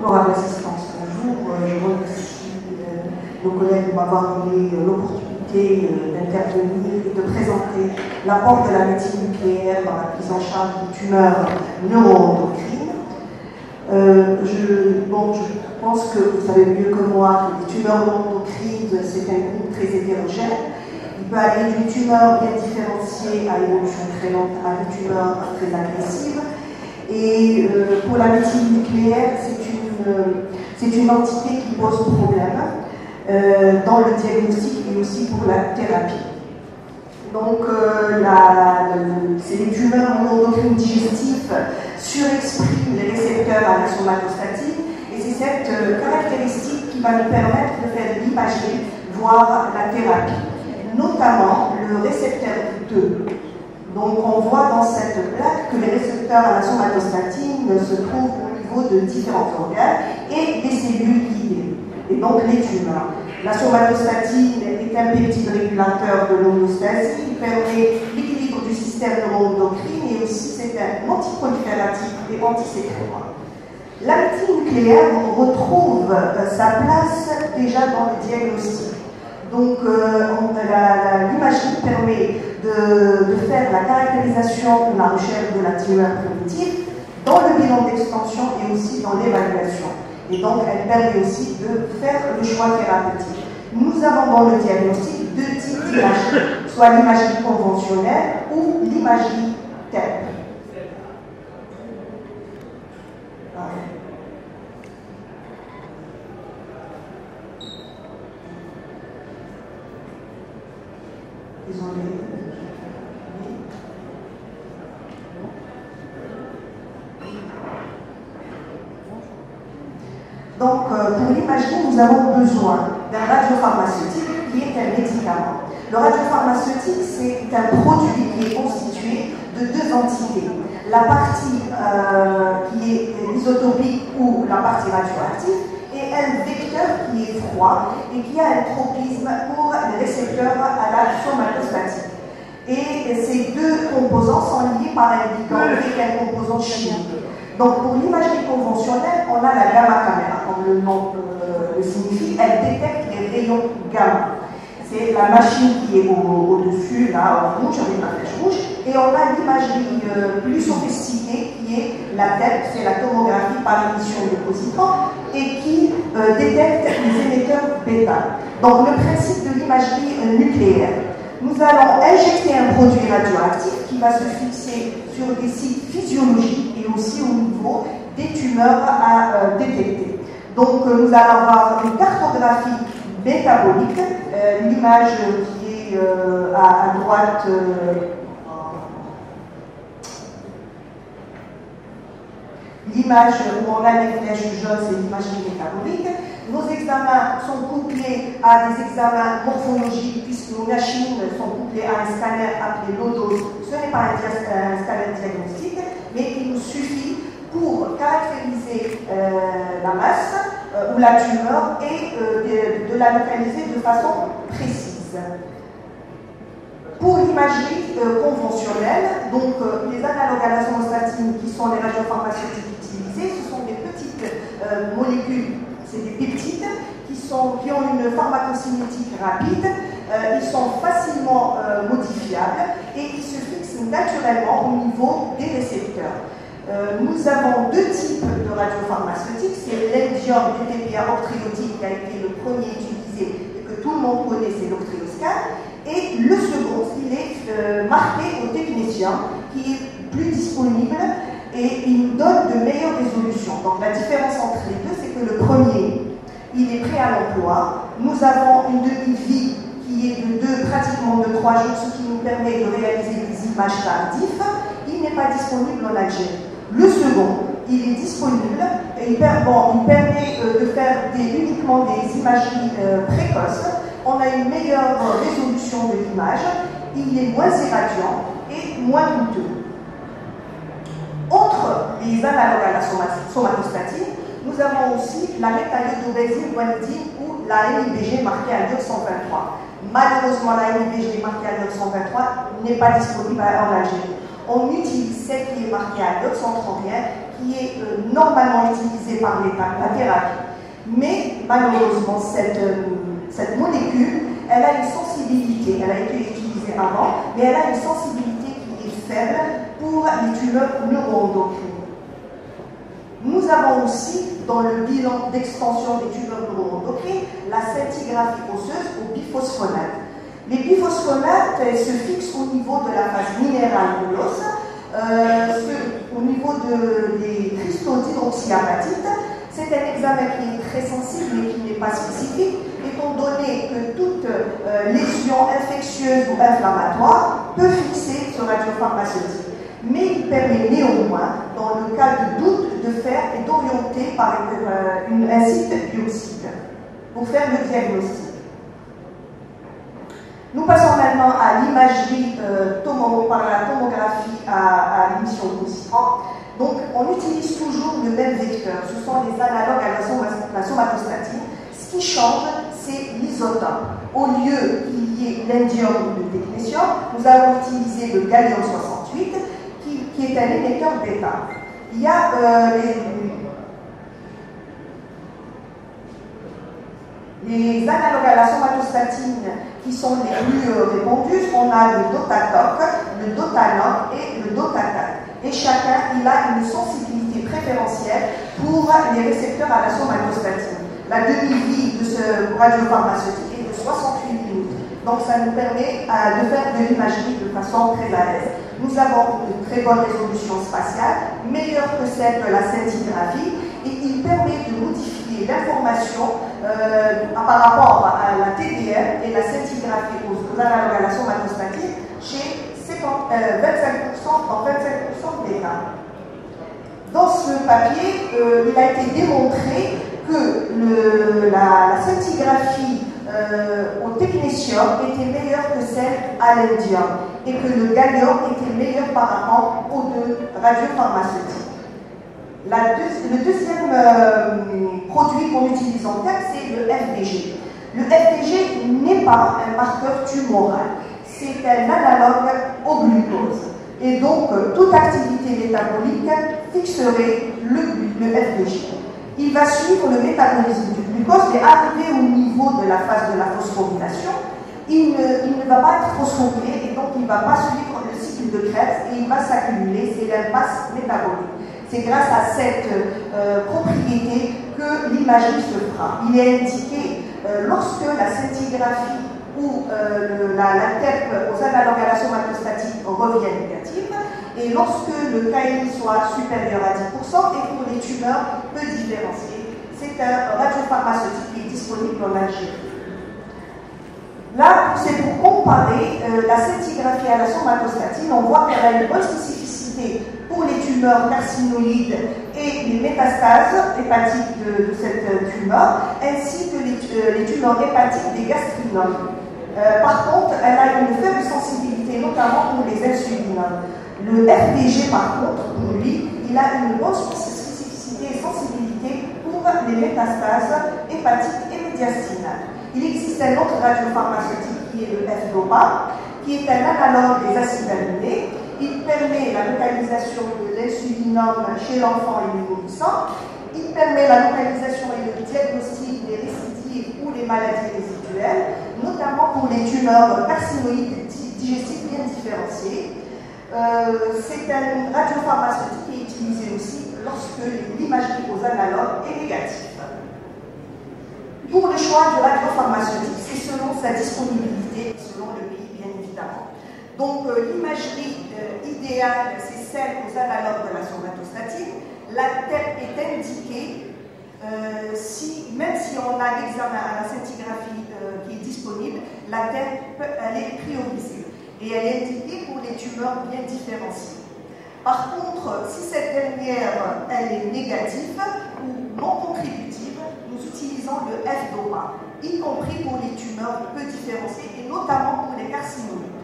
honorable assistance, bonjour. Je remercie nos collègues de m'avoir donné l'opportunité d'intervenir et de présenter l'apport de la médecine nucléaire dans la prise en charge des tumeurs neuroendocrines. Je pense que vous savez mieux que moi que les tumeurs neuroendocrines, c'est un groupe très hétérogène. Il peut aller d'une tumeur bien différenciée à évolution très lente à une tumeur très agressive. Et pour la médecine nucléaire, c'est une entité qui pose problème dans le diagnostic et aussi pour la thérapie. Donc, c'est les tumeurs neuroendocrines digestives surexpriment les récepteurs à la somatostatine, et c'est cette caractéristique qui va nous permettre de faire l'imagerie, voire la thérapie, notamment le récepteur 2. Donc, on voit dans cette plaque que les récepteurs à la somatostatine se trouvent au niveau de différents organes et des cellules liées, et donc les tumeurs. La somatostatine est un peptide régulateur de l'homéostasie, il permet l'équilibre du système neuroendocrine et aussi c'est un antiprolifératif et antisécrétoire. La médecine nucléaire retrouve sa place déjà dans le diagnostic. Donc l'imagerie permet de faire la caractérisation de la recherche de la tumeur primitive dans le bilan d'extension et aussi dans l'évaluation. Et donc, elle permet aussi de faire le choix thérapeutique. Nous avons dans le diagnostic deux types d'imagerie, soit l'imagerie conventionnelle ou l'imagerie TEP. Désolée. Donc, pour l'imagerie, nous avons besoin d'un radiopharmaceutique qui est un médicament. Le radiopharmaceutique, c'est un produit qui est constitué de deux entités. La partie qui est isotopique ou la partie radioactive et un vecteur qui est froid et qui a un tropisme pour les récepteurs à la somatostatine. Et ces deux composants sont liés par un ligand et un composant chimique. Donc, pour l'imagerie conventionnelle, on a la gamma caméra, comme le nom le signifie, elle détecte les rayons gamma. C'est la machine qui est au-dessus, là, en rouge, avec la flèche rouge, et on a l'imagerie plus sophistiquée qui est la TEP, c'est la tomographie par émission de positron, et qui détecte les émetteurs bêta. Donc, le principe de l'imagerie nucléaire. Nous allons injecter un produit radioactif qui va se fixer sur des sites physiologiques et aussi au niveau des tumeurs à détecter. Donc, nous allons avoir une cartographie métabolique, l'image qui est à droite, l'image où on a les flèches jaunes, c'est l'imagerie métabolique. Nos examens sont couplés à des examens morphologiques, puisque nos machines sont couplées à un scanner appelé LODOS. Ce n'est pas un scanner diagnostique, mais il nous suffit pour caractériser la masse ou la tumeur et de la localiser de façon précise. Pour l'imagerie conventionnelle, donc les analogues à la somatostatine qui sont les radiopharmaceutiques utilisés, ce sont des petites molécules. C'est des peptides qui ont une pharmacocinétique rapide, ils sont facilement modifiables et qui se fixent naturellement au niveau des récepteurs. Nous avons deux types de radiopharmaceutiques, c'est l'Endium DTPA octréotique qui a été le premier utilisé et que tout le monde connaît, c'est l'octréoscan, et le second, il est marqué au technicien, qui est plus disponible et il nous donne de meilleures résolutions. Donc la différence entre les deux, c'est que le premier, il est prêt à l'emploi. Nous avons une demi-vie qui est pratiquement de 3 jours, ce qui nous permet de réaliser des images tardives. Il n'est pas disponible en Algérie. Le second, il est disponible et il permet de faire uniquement des imageries précoces. On a une meilleure résolution de l'image, il est moins irradiant et moins coûteux. Outre les analogues à la somatostatine, nous avons aussi la métallodobenzine guanidine ou la MIBG marquée à iode 123. Malheureusement, la MIBG marquée à iode 123 n'est pas disponible en Algérie. On utilise celle qui est marquée à iode 131, qui est normalement utilisée par la thérapie. Mais malheureusement, cette molécule, elle a une sensibilité, elle a été utilisée avant, mais elle a une sensibilité qui est faible pour les tumeurs neuroendocrines. Nous avons aussi, dans le bilan d'extension des tumeurs neuroendocrines, la scintigraphie osseuse au biphosphonate. Les biphosphonates se fixent au niveau de la phase minérale de l'os, au niveau des cristaux d'hydroxyapatite. C'est un examen qui est très sensible mais qui n'est pas spécifique, étant donné que toute lésion infectieuse ou inflammatoire peut fixer ce radiopharmaceutique. Mais il permet néanmoins, dans le cas de doute, de faire et d'orienter par un site biopsique pour faire le diagnostic. Nous passons maintenant à l'imagerie par la tomographie à l'émission positrante. Donc, on utilise toujours le même vecteur. Ce sont les analogues à la somatostatine. Ce qui change, c'est l'isotope. Au lieu qu'il y ait l'indium ou le technétium, nous avons utilisé le gallium-68, qui est un émetteur bêta. Il y a les analogues à la somatostatine qui sont les plus répandus. On a le Dotatoc, le Dotanok et le Dotatat. Et chacun, il a une sensibilité préférentielle pour les récepteurs à la somatostatine. La demi-vie de ce radiopharmaceutique est de 68 minutes. Donc ça nous permet de faire de l'imagerie de façon très à l'aise. Nous avons une très bonne résolution spatiale, meilleure que celle de la scintigraphie, et il permet de modifier l'information par rapport à la TDM et la scintigraphie aux analogues à la somatostatine chez 25% dans 25% des cas. Dans ce papier, il a été démontré que la scintigraphie au technétium était meilleure que celle à l'indium et que le gallium était meilleur par rapport aux deux radiopharmaceutiques. Le deuxième produit qu'on utilise en tête, c'est le FDG. Le FDG n'est pas un marqueur tumoral, c'est un analogue au glucose. Et donc, toute activité métabolique fixerait le FDG. Il va suivre le métabolisme du glucose, mais arrivé au niveau de la phase de la phosphorylation, il ne va pas être phosphorylé et donc il ne va pas suivre le cycle de Krebs et il va s'accumuler, c'est l'impasse métabolique. C'est grâce à cette propriété que l'imagerie se fera. Il est indiqué lorsque la scintigraphie ou la TEP aux analogues à la somatostatine revient négative, et lorsque le KI soit supérieur à 10%, et pour les tumeurs peu différenciées. C'est un radiopharmaceutique qui est disponible en Algérie. Là, c'est pour comparer la scintigraphie à la somatostatine. On voit qu'elle a une bonne spécificité pour les tumeurs carcinoïdes et les métastases hépatiques de cette tumeur, ainsi que les tumeurs hépatiques des gastrinomes. Par contre, elle a une faible sensibilité, notamment pour les insulinomes. Le FDG, par contre, pour lui, il a une bonne spécificité et sensibilité pour les métastases hépatiques et médiastinales. Il existe un autre radiopharmaceutique qui est le F-DOPA, qui est un analogue des acides aminés. Il permet la localisation de l'insulinome chez l'enfant et les nourrissants. Il permet la localisation et le diagnostic des récidives ou les maladies résiduelles, notamment pour les tumeurs carcinoïdes digestives bien différenciées. C'est un radiopharmaceutique qui est utilisé aussi lorsque l'imagerie aux analogues est négative. Pour le choix du radiopharmaceutique, c'est selon sa disponibilité, selon le pays bien évidemment. Donc l'imagerie idéale, c'est celle aux analogues de la somatostatine. La TEP est indiquée même si on a l'examen à la scintigraphie qui est disponible, la TEP elle est priorisée et elle est indiquée pour les tumeurs bien différenciées. Par contre, si cette dernière elle est négative ou non contributive, nous utilisons le F-DOPA, y compris pour les tumeurs peu différenciées et notamment pour les carcinoïdes.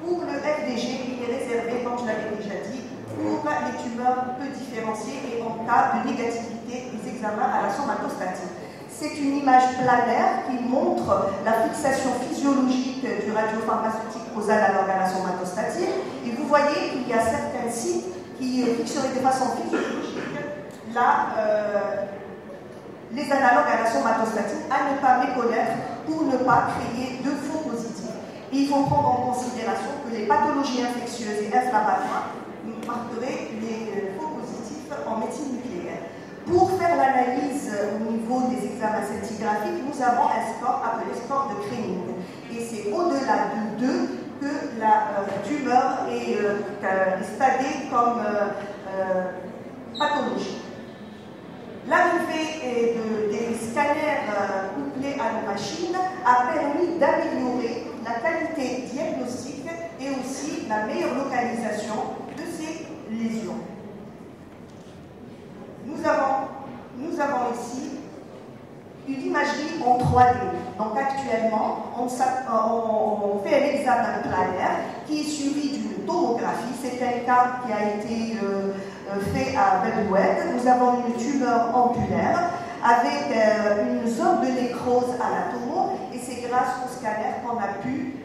Pour le FDG, il est réservé, comme je l'avais déjà dit, pour les tumeurs peu différenciées et en cas de négativité des examens à la somatostatine. C'est une image planaire qui montre la fixation physiologique du radiopharmaceutique aux analogues à la somatostatine. Et vous voyez qu'il y a certains sites qui fixeraient de façon physiologique les analogues à la somatostatine à ne pas méconnaître pour ne pas créer de faux positifs. Et il faut prendre en considération que les pathologies infectieuses et inflammatoires marqueraient les faux positifs en médecine nucléaire. Pour faire l'analyse au niveau des examens scintigraphiques, nous avons un score appelé score de Krenning. Et c'est au-delà de 2 que la tumeur est stadée comme pathologie. L'arrivée des scanners couplés à nos machines a permis d'améliorer la qualité diagnostique et aussi la meilleure localisation de ces lésions. Nous avons ici une imagerie en 3D. Donc actuellement, on fait un examen planaire qui est suivi d'une tomographie. C'est un cas qui a été fait à Bedoued. Nous avons une tumeur ampulaire avec une zone de nécrose à la tomo et c'est grâce au scanner qu'on a pu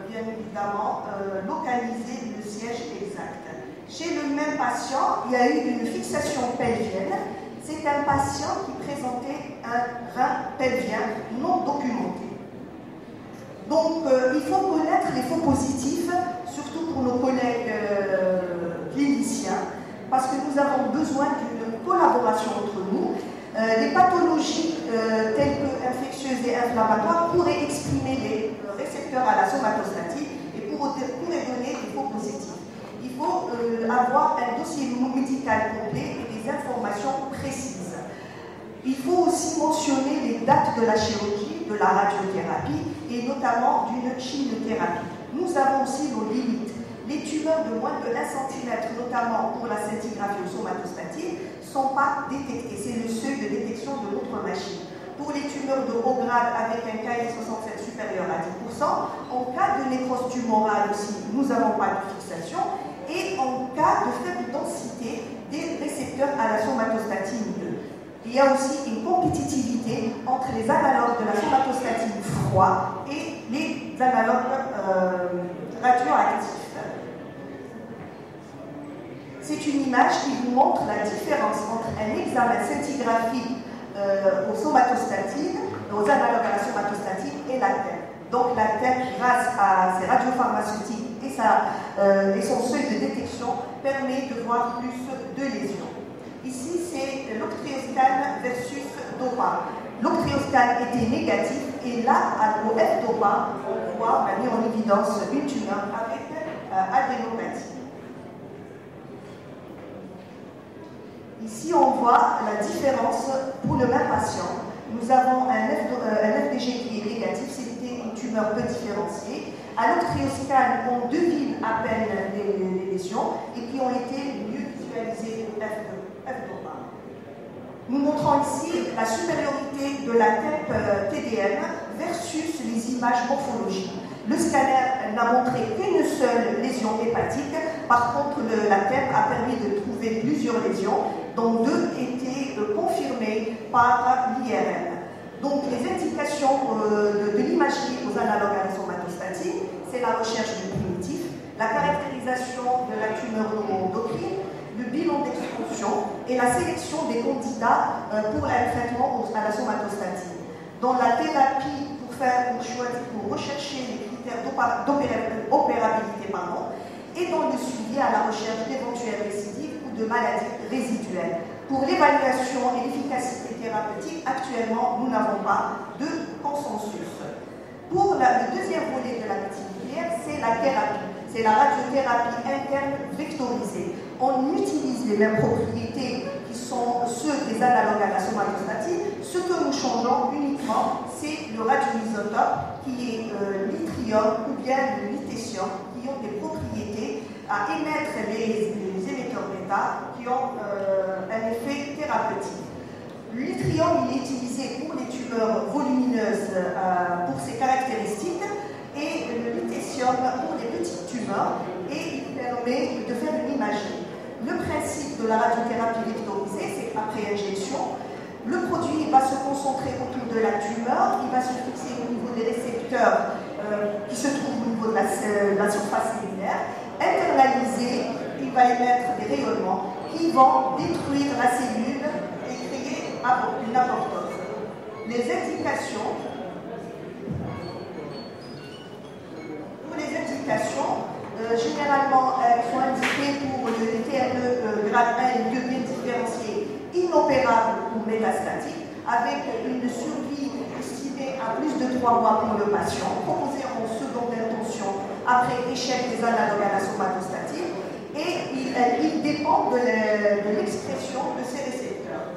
bien évidemment localiser le siège exact. Chez le même patient, il y a eu une fixation pelvienne. C'est un patient qui présentait un rein pelvien non documenté. Donc, il faut connaître les faux positifs, surtout pour nos collègues cliniciens, parce que nous avons besoin d'une collaboration entre nous. Les pathologies telles que infectieuses et inflammatoires pourraient exprimer les récepteurs à la somatostatine et pourraient donner des faux positifs. Il faut avoir un dossier médical complet et des informations précises. Il faut aussi mentionner les dates de la chirurgie, de la radiothérapie et notamment d'une chimiothérapie. Nous avons aussi nos limites. Les tumeurs de moins de 1 cm, notamment pour la scintigraphie ou somatostatine, ne sont pas détectées. C'est le seuil de détection de notre machine. Pour les tumeurs de haut grade avec un Ki-67 supérieur à 10%, en cas de nécrose tumorale aussi, nous n'avons pas de fixation. Et en cas de faible densité des récepteurs à la somatostatine 2. Il y a aussi une compétitivité entre les analogues de la somatostatine froid et les analogues radioactifs. C'est une image qui vous montre la différence entre un examen scintigraphique aux somatostatines, aux analogues à la somatostatine et la TEP. Donc la TEP, grâce à ses radiopharmaceutiques et son seuil de détection, permet de voir plus de lésions. Ici, c'est l'octréoscan versus DOPA. L'octréoscan était négatif et là, au F-DOPA, on a mis en évidence une tumeur avec adénopathie. Ici, on voit la différence pour le même patient. Nous avons un FDG qui est négatif, c'était une tumeur peu différenciée. À l'octréoscan, on devine à peine les lésions et qui ont été mieux visualisées au F-DOPA. Nous montrons ici la supériorité de la TEP TDM versus les images morphologiques. Le scanner n'a montré qu'une seule lésion hépatique. Par contre, la TEP a permis de trouver plusieurs lésions, dont 2 étaient confirmées par l'IRM. Donc, les indications de l'imagerie aux analogues à la somatostatine, c'est la recherche du primitif, la caractérisation de la tumeur neuroendocrine, le bilan d'expulsion et la sélection des candidats pour un traitement à la somatostatine. Dans la thérapie, pour rechercher les critères d'opérabilité, et dans le suivi à la recherche d'éventuelles récidives ou de maladies résiduelles. Pour l'évaluation et l'efficacité thérapeutique, actuellement, nous n'avons pas de consensus. Pour le deuxième volet de la médecine nucléaire, c'est la thérapie. C'est la radiothérapie interne vectorisée. On utilise les mêmes propriétés qui sont ceux des analogues à la somatostatine. Ce que nous changeons uniquement, c'est le radioisotope qui est l'yttrium ou bien le lutécium, qui ont des propriétés à émettre les émetteurs bêta qui ont un effet thérapeutique. L'yttrium est utilisé pour les tumeurs volumineuses pour ses caractéristiques et le lutécium pour les petites tumeurs et il permet de faire une imagerie. Le principe de la radiothérapie vectorisée, c'est qu'après injection, le produit va se concentrer autour de la tumeur, il va se fixer au niveau des récepteurs qui se trouvent au niveau de la surface cellulaire, internaliser, il va émettre des rayonnements qui vont détruire la cellule une abortose. Les indications, généralement, sont indiquées pour les TNE grade 1 et 2 bien différenciés, inopérables ou métastatique, avec une survie estimée à plus de 3 mois pour le patient, proposée en seconde intention après échec des analogues à la somatostatine, et il dépend de l'expression de ces récepteurs.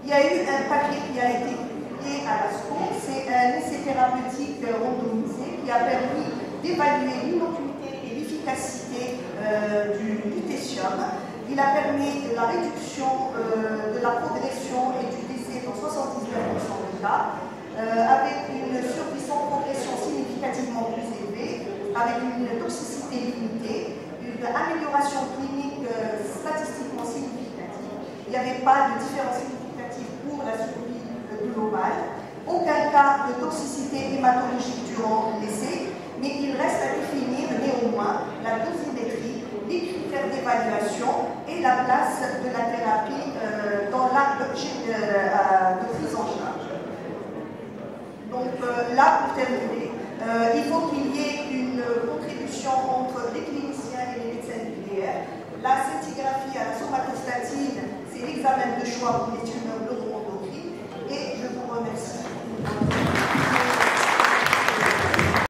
Il y a eu un papier qui a été publié à l'ASCO, c'est un essai thérapeutique randomisé qui a permis d'évaluer l'inocuité et l'efficacité du lutécium. Il a permis la réduction de la progression et du décès dans 79% des cas, avec une survie sans progression significativement plus élevée, avec une toxicité limitée, une amélioration clinique statistiquement significative. Il n'y avait pas de différence significative pour la survie globale, aucun cas de toxicité hématologique durant l'essai, mais il reste à définir néanmoins la dosimétrie, les critères d'évaluation et la place de la thérapie dans l'arbre de prise en charge. Donc là, pour terminer, il faut qu'il y ait une contribution entre les cliniciens et les médecins nucléaires. La scintigraphie à la somatostatine, c'est l'examen de choix pour les